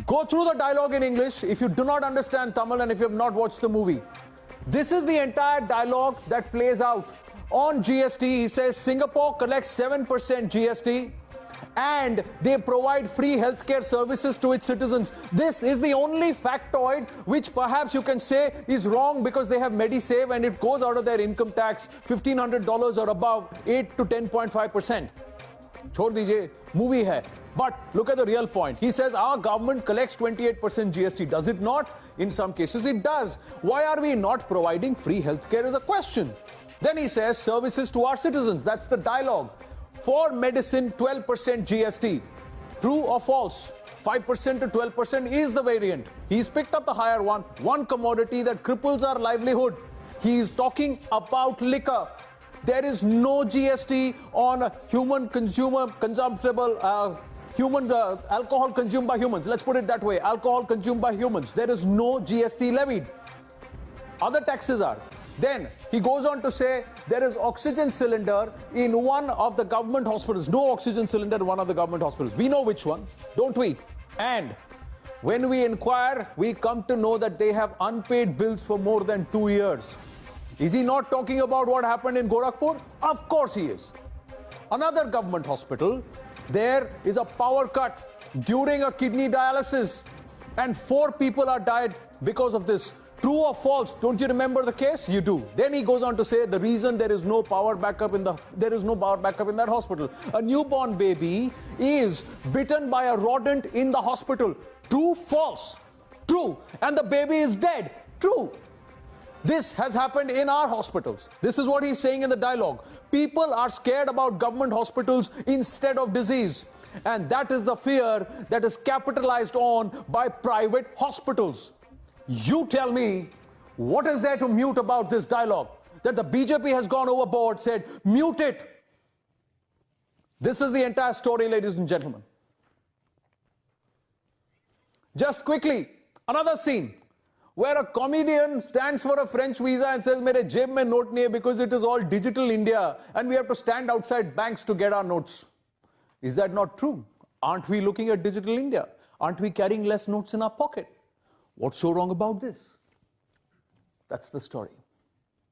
Go through the dialogue in English if you do not understand Tamil and if you have not watched the movie. This is the entire dialogue that plays out. On GST, he says Singapore collects 7% GST and they provide free healthcare services to its citizens. This is the only factoid which perhaps you can say is wrong because they have MediSave and it goes out of their income tax $1,500 or above 8 to 10.5%. Chhod dijiye, movie hai. But look at the real point. He says our government collects 28% GST. Does it not? In some cases it does. Why are we not providing free healthcare is a question. Then he says services to our citizens. That's the dialogue. For medicine, 12% GST. True or false? 5% to 12% is the variant. He's picked up the higher one commodity that cripples our livelihood. He is talking about liquor. There is no GST on human alcohol consumed by humans. Let's put it that way. Alcohol consumed by humans. There is no GST levied. Other taxes are. Then he goes on to say there is oxygen cylinder in one of the government hospitals. No oxygen cylinder in one of the government hospitals. We know which one, don't we? And when we inquire, we come to know that they have unpaid bills for more than 2 years. Is he not talking about what happened in Gorakhpur? Of course he is. Another government hospital, there is a power cut during a kidney dialysis and 4 people are died because of this. True or false? Don't you remember the case? You do. Then he goes on to say the reason there is no power backup in that hospital. A newborn baby is bitten by a rodent in the hospital. True, false? True. And the baby is dead. True. This has happened in our hospitals. This is what he's saying in the dialogue. People are scared about government hospitals instead of disease. And that is the fear that is capitalized on by private hospitals. You tell me, what is there to mute about this dialogue? That the BJP has gone overboard, said, mute it. This is the entire story, ladies and gentlemen. Just quickly, another scene where a comedian stands for a French visa and says, mere jeb mein note nahi hai because it is all digital India and we have to stand outside banks to get our notes. Is that not true? Aren't we looking at digital India? Aren't we carrying less notes in our pocket? What's so wrong about this? That's the story.